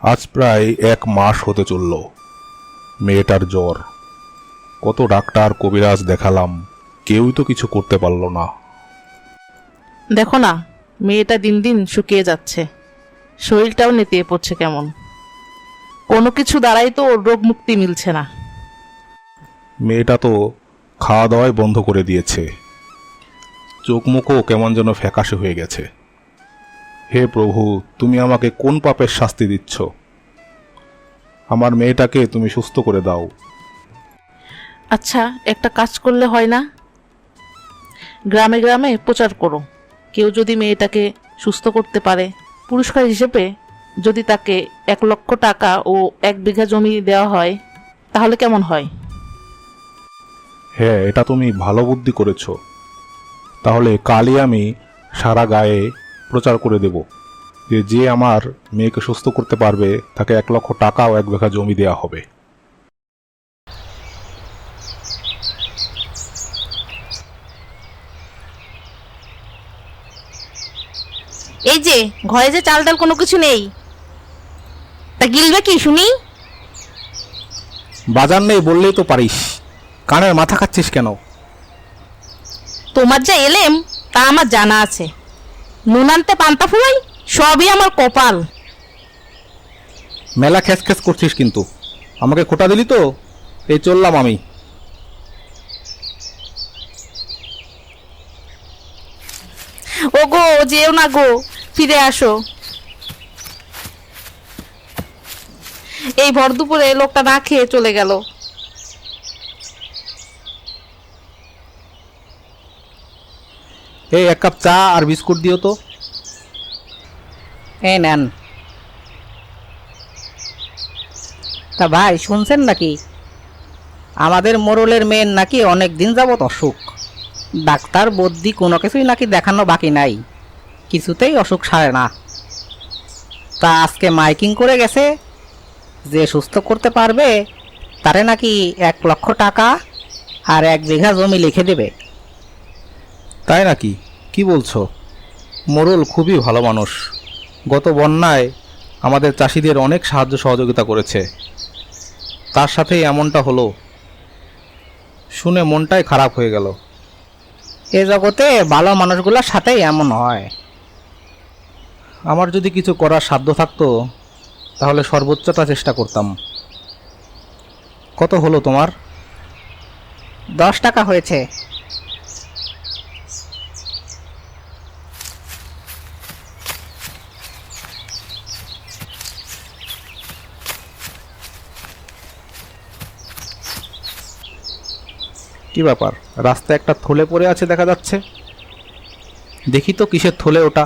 আজ প্রায় 1 মাস হতে চলল। মেয়েটার জ্বর। কত ডাক্তার কবিরাজ দেখালাম, কেউই তো কিছু করতে পারল না। দেখো না, মেয়েটা দিন দিন শুকিয়ে যাচ্ছে, শরীরটাও নেতিয়ে পড়ছে কেমন। কোনো কিছু দ্বারাই তো ওর রোগ মুক্তি মিলছে না। মেয়েটা তো খাওয়া দাওয়াই বন্ধ করে দিয়েছে, চোখ মুখও কেমন যেন ফ্যাকাশে হয়ে গেছে। হে প্রভু, তুমি আমাকে কোন পাপের শাস্তি দিচ্ছ? আমার মেয়েটাকে তুমি সুস্থ করে দাও। আচ্ছা, একটা কাজ করলে হয় না? গ্রামে গ্রামে প্রচার করো, কেউ যদি মেয়েটাকে সুস্থ করতে পারে, পুরস্কার হিসেবে যদি তাকে 1 লক্ষ টাকা ও 1 বিঘা জমি দেওয়া হয়, তাহলে কেমন হয়? হ্যাঁ, এটা তুমি ভালো বুদ্ধি করেছ। তাহলে কালই আমি সারা গায়ে প্রচার করে দেব যে যে আমার মেয়েকে সুস্থ করতে পারবে তাকে 1 লক্ষ টাকা ও 1 বিঘা জমি দেওয়া হবে। এই যে ঘরে যে চাল ডাল কোনো কিছু নেই, তা গিলবে কি শুনি? বাজার নেই বললেই তো পারিস, কানের মাথা খাচ্ছিস কেন? তোমার যা এলেম তা আমার জানা আছে। নুন আনতে পান্তা ফুরাই, সবই আমার কপাল। মেলা খ্যাস খ্যাস করছিস কিন্তু। আমাকে খোটা দিলি তো, এই চললাম আমি। ও গো, যেও না গো, ফিরে আসো। এই ভর দুপুরে লোকটা না খেয়ে চলে গেল। এই 1 কাপ চা আর বিস্কুট দিও তো। এই নেন। তা ভাই শুনছেন নাকি, আমাদের মোড়লের মেয়ের নাকি অনেক দিন যাবত অসুখ। ডাক্তার বদ্যি কোনো কিছুই নাকি দেখানো বাকি নাই, কিছুতেই অসুখ সারে না। তা আজকে মাইকিং করে গেছে, যে সুস্থ করতে পারবে তারে নাকি 1 লক্ষ টাকা আর 1 বিঘা জমি লিখে দেবে। তাই নাকি? কি বলছো? মোড়ল খুবই ভালো মানুষ, গত বন্যায় আমাদের চাষিদের অনেক সাহায্য সহযোগিতা করেছে, তার সাথেই এমনটা হলো। শুনে মনটাই খারাপ হয়ে গেল। এ জগতে ভালো মানুষগুলোর সাথেই এমন হয়। আমার যদি কিছু করার সাধ্য থাকতো তাহলে সর্বোচ্চটা চেষ্টা করতাম। কত হলো তোমার? 10 টাকা হয়েছে। কি ব্যাপার, রাস্তায় একটা থলে পড়ে আছে দেখা যাচ্ছে। দেখি তো কিসের থলে ওটা।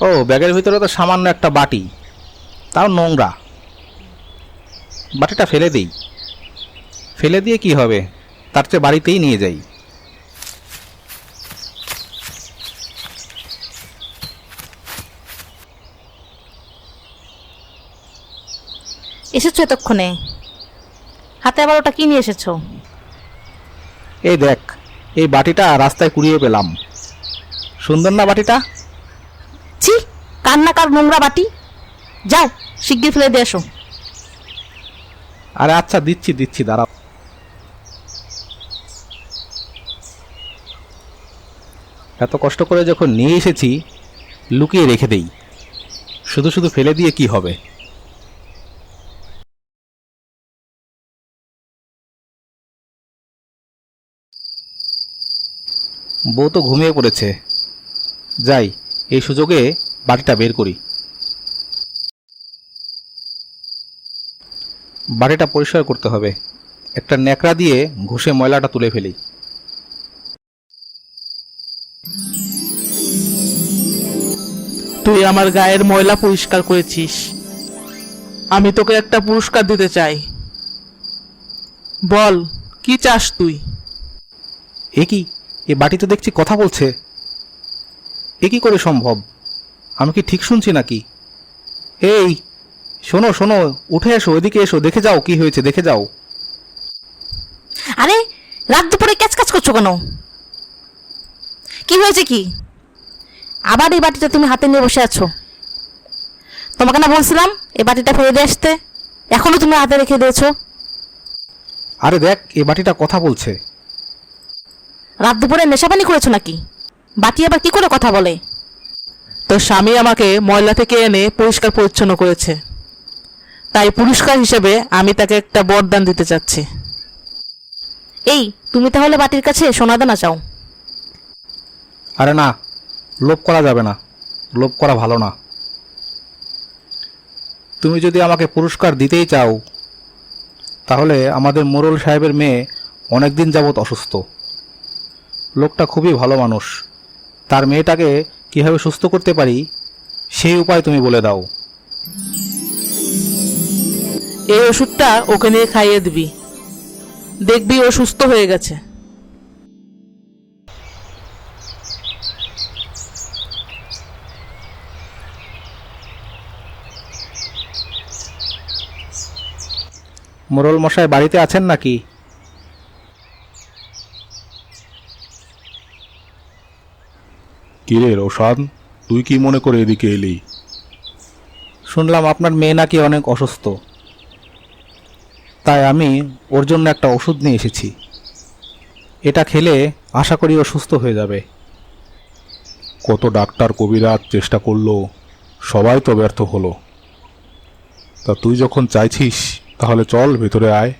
ও, ব্যাগের ভিতরে তো সামান্য একটা বাটি, তাও নোংরা। বাটিটা ফেলে দেই। ফেলে দিয়ে কি হবে, তার চেয়ে বাড়িতেই নিয়ে যাই। এসেছো এতক্ষণে, হাতে আবার ওটা কি নিয়ে এসেছো? এই দেখ, এই বাটিটা রাস্তায় কুড়িয়ে পেলাম। সুন্দর না বাটিটা? ছি, কান্নাকার নোংরা বাটি। যাও, শিগগির ফেলে দিয়ে এসো। আরে আচ্ছা, দিচ্ছি দিচ্ছি, দাঁড়াও। এত কষ্ট করে যখন নিয়ে এসেছি, লুকিয়ে রেখে দেই। শুধু শুধু ফেলে দিয়ে কি হবে। বউ তো ঘুমিয়ে পড়েছে, যাই এই সুযোগে বাটিটা বের করি। বাটিটা পরিষ্কার করতে হবে, একটা ন্যাকড়া দিয়ে ঘষে ময়লাটা তুলে ফেলি। তুই আমার গায়ের ময়লা পরিষ্কার করেছিস, আমি তোকে একটা পুরস্কার দিতে চাই। বল, কি চাস তুই? এ কি, এ বাটি তো দেখছি কথা বলছে। এ কি করে সম্ভব? আমি কি ঠিক শুনছি নাকি? এই শোনো শোনো, উঠে এসো, এদিকে এসো, দেখে যাও কি হয়েছে, দেখে যাও। আরে, রাত দুপুরে ক্যাচ ক্যাচ করছো কেন? কি হয়েছে কি? আবার এই বাটিটা তুমি হাতে নিয়ে বসে আছো? তোমাকে না বলছিলাম এই বাটিটা ফেলে দিয়ে আসতে, এখনো তুমি হাতে রেখে দিয়েছো। আরে দেখ, এই বাটিটা কথা বলছে। রাত দুপুরে নেশাপানি করেছো নাকি? বাটি আবার কি করে কথা বলে? তোর স্বামী আমাকে ময়লা থেকে এনে পরিষ্কার পরিচ্ছন্ন করেছে, তাই পুরস্কার হিসেবে আমি তাকে একটা বরদান দিতে চাচ্ছি। এই, তুমি তাহলে বাটির কাছে সোনা দানা চাও? আরে না, লোভ করা যাবে না, লোভ করা ভালো না। তুমি যদি আমাকে পুরস্কার দিতেই চাও, তাহলে আমাদের মোড়ল সাহেবের মেয়ে অনেক দিন যাবৎ অসুস্থ। লোকটা খুবই ভালো মানুষ, তার মেয়েটাকে কিভাবে সুস্থ করতে পারি সেই উপায় তুমি বলে দাও। এই ওষুধটা ওকে নিয়ে খাইয়ে দিবি, দেখবি ও সুস্থ হয়ে গেছে। মোড়ল মশাই বাড়িতে আছেন নাকি? কিরে রোশান, তুই কি মনে করে এদিকে এলি? শুনলাম আপনার মেয়ে নাকি অনেক অসুস্থ, তাই আমি ওর জন্য একটা ওষুধ নিয়ে এসেছি। এটা খেলে আশা করি ও সুস্থ হয়ে যাবে। কত ডাক্তার কবিরাজ চেষ্টা করলো, সবাই তো ব্যর্থ হলো। তা তুই যখন চাইছিস তাহলে চল ভেতরে আয়।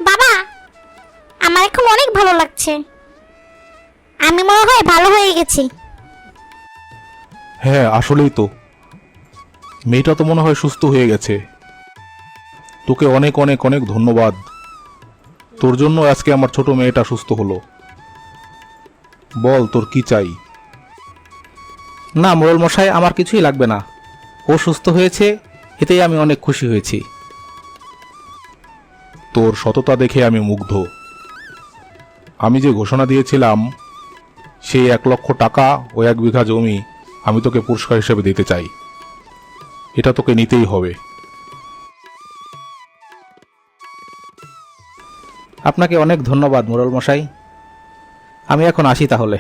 বাবা, আমার এখন অনেক ভালো লাগছে। আমি মনে হয় ভালো হয়ে গেছি। হ্যাঁ আসলেই তো, মেয়েটা তো মনে হয় সুস্থ হয়ে গেছে। তোকে অনেক অনেক অনেক ধন্যবাদ। তোর জন্য আজকে আমার ছোট মেয়েটা সুস্থ হলো। বল তোর কি চাই? না মোড়ল মশাই, আমার কিছুই লাগবে না। ও সুস্থ হয়েছে, এতেই আমি অনেক খুশি হয়েছি। তোর সততা দেখে আমি মুগ্ধ। আমি যে ঘোষণা দিয়েছিলাম সেই 1,00,000 টাকা ও 1 বিঘা জমি আমি তোকে পুরস্কার হিসেবে দিতে চাই। এটা তোকে নিতেই হবে। আপনাকে অনেক ধন্যবাদ মোড়ল মশাই। আমি এখন আসি তাহলে।